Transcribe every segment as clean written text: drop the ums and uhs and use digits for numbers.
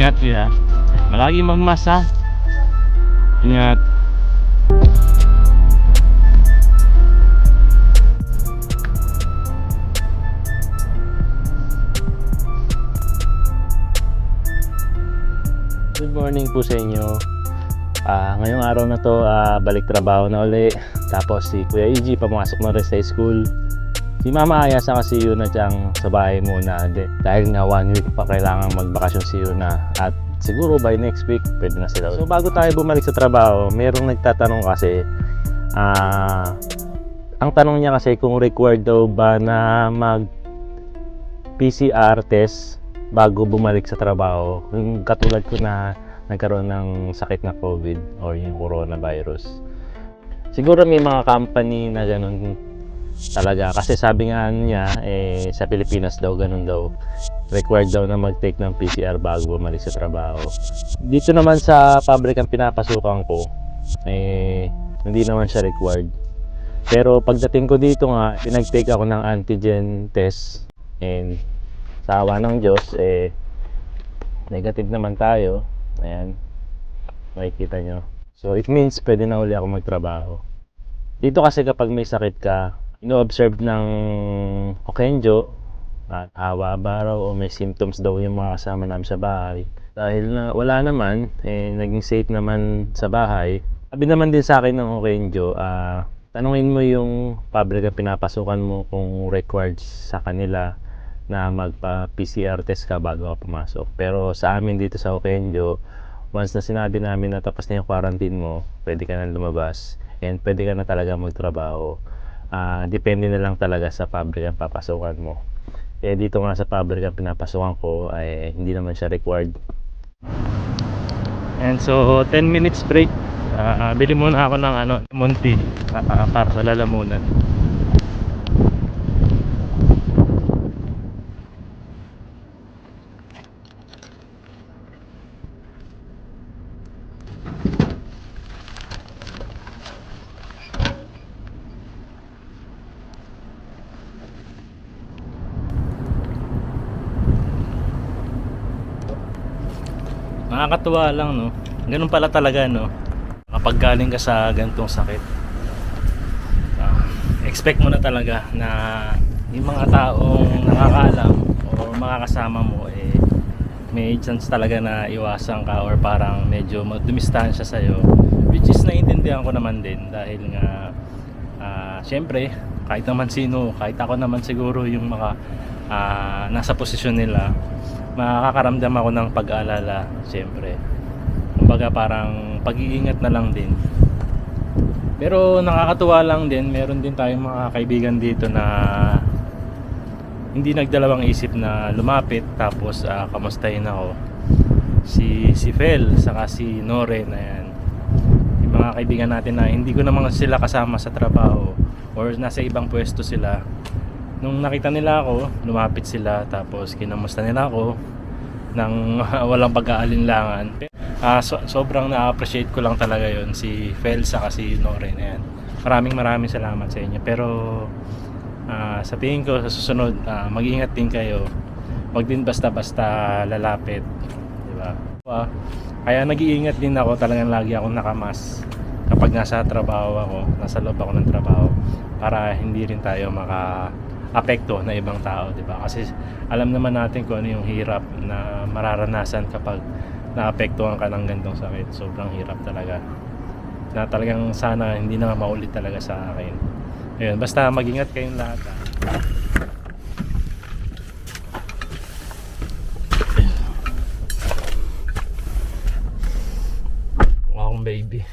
Ingat ya. Malagi magmas ha. Ingat. Good morning po sa inyo. Ngayong araw na to, balik trabaho na uli. Tapos si Kuya EG pamasok na rin sa school. Si Mama Aya sa kasi Yuna diyang sa bahay muna. Dahil nga 1 week pa kailangan magbakasyon si Yuna. At siguro by next week pwede na sila. So bago tayo bumalik sa trabaho, merong nagtatanong kasi ang tanong niya kasi kung required daw ba na mag PCR test bago bumalik sa trabaho. Yung katulad ko na nagkaroon ng sakit na COVID or yung coronavirus. Siguro may mga company na ganun talaga. Kasi sabi nga niya, sa Pilipinas daw, ganun daw. Required daw na mag-take ng PCR bago bumalik sa trabaho. Dito naman sa pabrikang pinapasukan ko, hindi naman siya required. Pero pagdating ko dito nga, pinag-take ako ng antigen test. And sa awa ng Diyos, negative naman tayo. Ayan, makikita nyo. So it means pwede na uli ako magtrabaho. Dito kasi kapag may sakit ka, ino-observe ng Okenjo at hawa ba raw o may symptoms daw yung mga kasama namin sa bahay. Dahil na wala naman, naging safe naman sa bahay. Sabi naman din sa akin ng Okenjo, tanungin mo yung pabrika pinapasukan mo kung required sa kanila na magpa-PCR test ka bago ka pumasok. Pero sa amin dito sa Okenjo, once na sinabi namin na tapos na yung quarantine mo, pwede ka na lumabas and pwede ka na talaga magtrabaho. Depende na lang talaga sa pabrika papasukan mo. Dito nga sa pabrika pinapasukan ko ay hindi naman siya required. And so 10 minutes break. Bili muna ako ng Monty para sa lalamunan. Nakakatuwa lang, no? Ganun pala talaga, no? Kapag galing ka sa ganitong sakit, expect mo na talaga na yung mga taong nakakaalam o makakasama mo, may chance talaga na iwasan ka or parang medyo dumistansya sa'yo, which is naiintindihan ko naman din dahil nga syempre kahit naman sino, kahit ako naman siguro yung mga nasa posisyon nila, makakaramdam ako ng pag-aalala. Syempre, kumbaga parang pag-iingat na lang din. Pero nakakatuwa lang din, meron din tayong mga kaibigan dito na hindi nagdalawang isip na lumapit tapos kamustahin ako. Si Fel saka si Nore na yan, yung mga kaibigan natin na hindi ko naman sila kasama sa trabaho or nasa ibang pwesto sila. Nung nakita nila ako, lumapit sila tapos kinamusta nila ako nang walang pag-aalinlangan. Sobrang na-appreciate ko lang talaga yon, si Fel saka si Nore na yan. Maraming salamat sa inyo. Pero sa tingin ko sa susunod, mag-ingat din kayo. Wag din basta-basta lalapit, di ba? Kaya nag-iingat din ako, talagang lagi akong nakamas kapag nasa trabaho ako, nasa loob ako ng trabaho, para hindi rin tayo apekto na ibang tao, di ba? Kasi alam naman natin kung ano yung hirap na mararanasan kapag naapektuhan ka ng ganitong sakit. Sobrang hirap talaga. Na talagang sana hindi na maulit talaga sa akin. Ayun, basta mag-ingat kayong lahat. Wow, baby.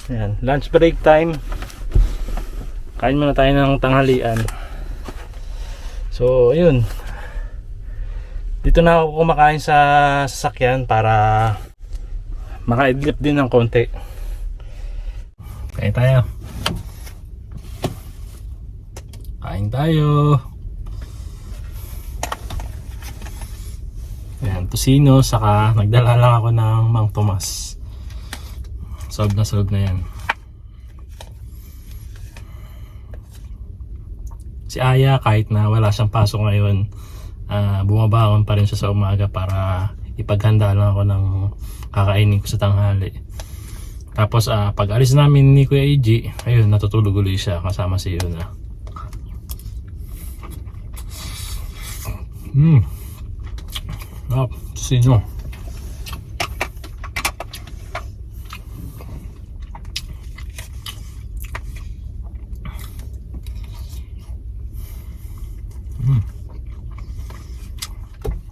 Ayan, lunch break time. Kain muna tayo ng tanghalian. So, ayun. Dito na ako kumakain sa sasakyan para makaidlip din ng konti. Kain tayo. Kain tayo. Ayan, tosino, saka nagdala lang ako ng Mang Tomas. Solve na yan. Si Aya, kahit na wala siyang pasok ngayon, bumabaon pa rin siya sa umaga para ipaghanda lang ako ng kakainin ko sa tanghali. Tapos pag alis namin ni Kuya EG, ayun, natutulog ulit siya kasama si Yuna. Sinyo.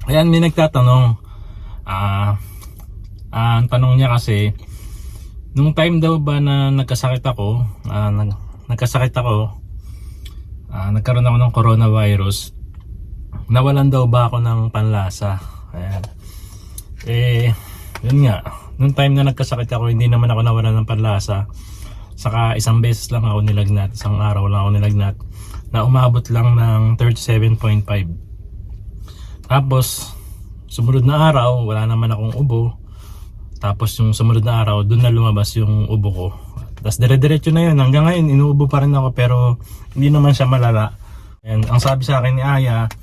Ayan, may nagtatanong. Ang tanong niya kasi, nung time daw ba na nagkasakit ako, nagkaroon ako ng coronavirus, nawalan daw ba ako ng panlasa? Ayan. Yun nga, nung time na nagkasakit ako, hindi naman ako nawalan ng panlasa. Saka isang beses lang ako nilagnat, isang araw lang ako nilagnat, na umabot lang ng 37.5. Tapos sumunod na araw, wala naman akong ubo. Tapos yung sumunod na araw, doon na lumabas yung ubo ko. Tapos dire-diretso na yun. Hanggang ngayon, inuubo pa rin ako, pero hindi naman siya malala. And ang sabi sa akin ni Aya,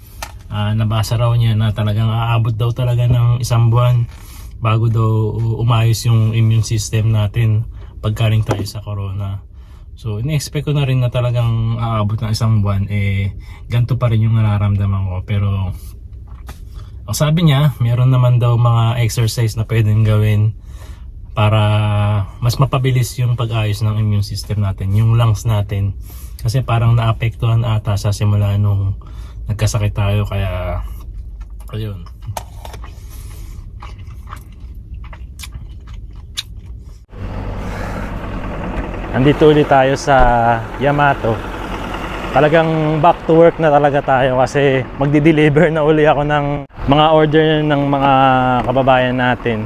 nabasa raw niya na talagang aabot daw talaga ng isang buwan bago daw umayos yung immune system natin pagkaling tayo sa corona. So ini-expect ko na rin na talagang aabot ng isang buwan, ganito pa rin yung nararamdaman ko. Pero ang sabi niya, meron naman daw mga exercise na pwedeng gawin para mas mapabilis yung pag-ayos ng immune system natin, yung lungs natin. Kasi parang naapektuhan ata sa simula nung nagkasakit tayo, kaya ayun. Andito ulit tayo sa Yamato. Talagang back to work na talaga tayo kasi magdi-deliver na uli ako ng mga order ng mga kababayan natin.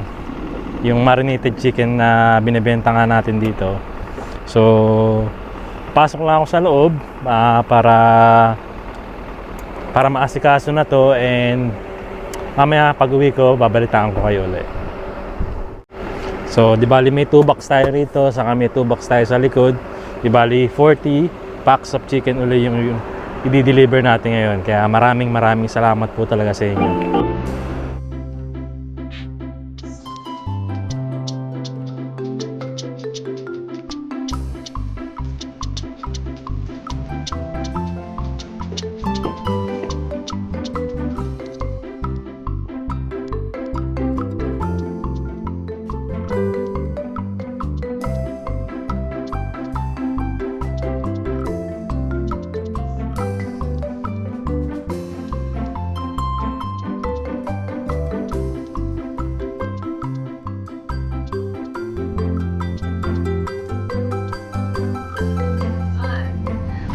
Yung marinated chicken na binibenta nga natin dito. So, pasok lang ako sa loob para maasikaso na to, and mamaya pag uwi ko, babalitaan ko kayo ulit. So, di bali may 2 box tayo rito, saka may 2 box tayo sa likod. Di bali 40 packs of chicken uli yung i-deliver natin ngayon. Kaya maraming salamat po talaga sa inyo.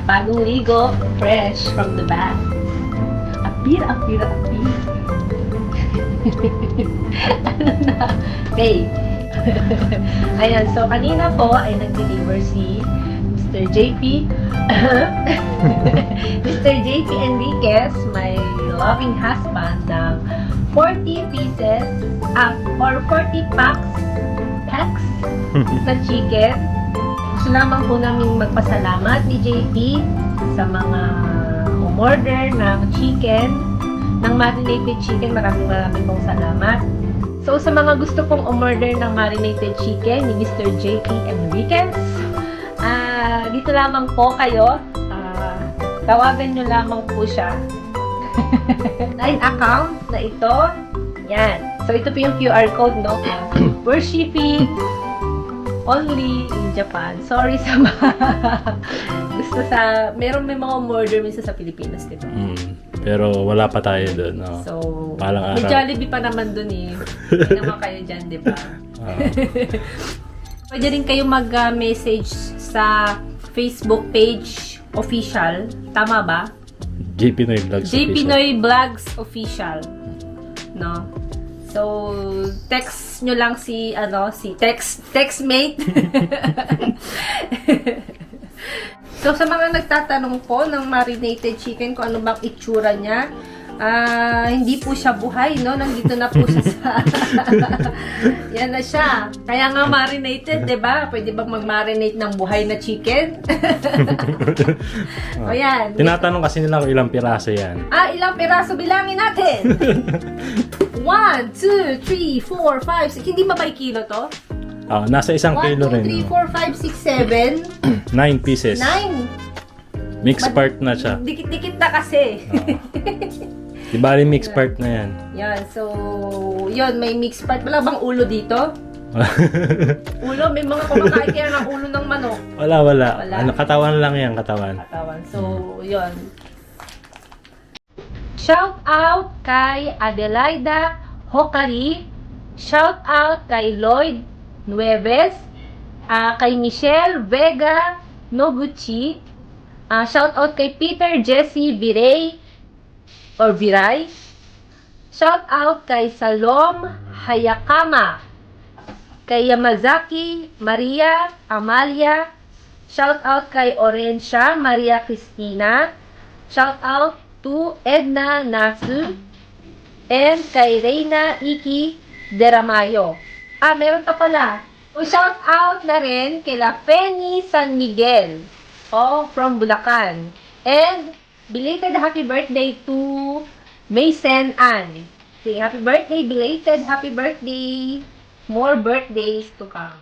Bagong ligo, fresh from the bath. Apir. Ano na? Okay. Ayan, so kanina po ay nag-deliver si Mr. JP. Mr. JP Enriquez, my loving husband, ng 40 pieces or 40 packs na chicken. Gusto naman po namin magpasalamat ni JP sa mga umorder ng chicken, ng marinated chicken. Maraming pong salamat. So sa mga gusto pong umorder ng marinated chicken ni Mr. JP Enriquez, dito lamang po kayo. Tawagan nyo lamang po siya. Line account na ito. Yan. So ito po yung QR code, no? We're shipping only in Japan. Sorry sa mga gusto sa, may mga umorder minsan sa Pilipinas, diba? Pero wala pa tayo doon. No? So, Palang may araw. Jollibee pa naman doon eh. Hindi naman kayo dyan, diba? Pwede rin kayo mag-message sa Facebook page official. Tama ba? JP Noy Vlogs JP Official. Noy Vlogs Official. No? So, text nyo lang si textmate. So, sa mga nagtatanong po ng marinated chicken, kung ano bang itsura niya, Hindi po siya buhay, no? Nandito na po siya sa... Yan na siya. Kaya nga marinated, di ba? Pwede bang mag-marinate ng buhay na chicken? O yan. Tinatanong kasi nila kung ilang piraso yan. Ilang piraso bilangin natin? 1, 2, 3, 4, 5, 6. Hindi ba may kilo to? Nasa 1 kilo 1, rin. 2, 3, 4, 5, 6, 7. 9 pieces. 9. Mixed part na siya. Dikit-dikit na kasi. Di bali mixed part na yan. Yan, so, yun, may mixed part. Wala bang ulo dito? Ulo? May mga kumakain kaya ng ulo ng manok. Wala. Wala. Ano, katawan lang yan, katawan. Katawan. So, yun. Shout out kay Adelaida Hokari. Shout out kay Lloyd Nueves. Kay Michelle Vega Noguchi. Shout out kay Peter Jesse Viray. Viray. Shout out kay Salom Hayakama. Kay Yamazaki Maria Amalia. Shout out kay Orencia Maria Cristina. Shout out to Edna Nasu. And kay Reina Iki Deramayo. Meron pa pala. Shout out na rin kay La Penny San Miguel. From Bulacan. And belated happy birthday to Mason Ann. Say happy birthday, belated happy birthday. More birthdays to come.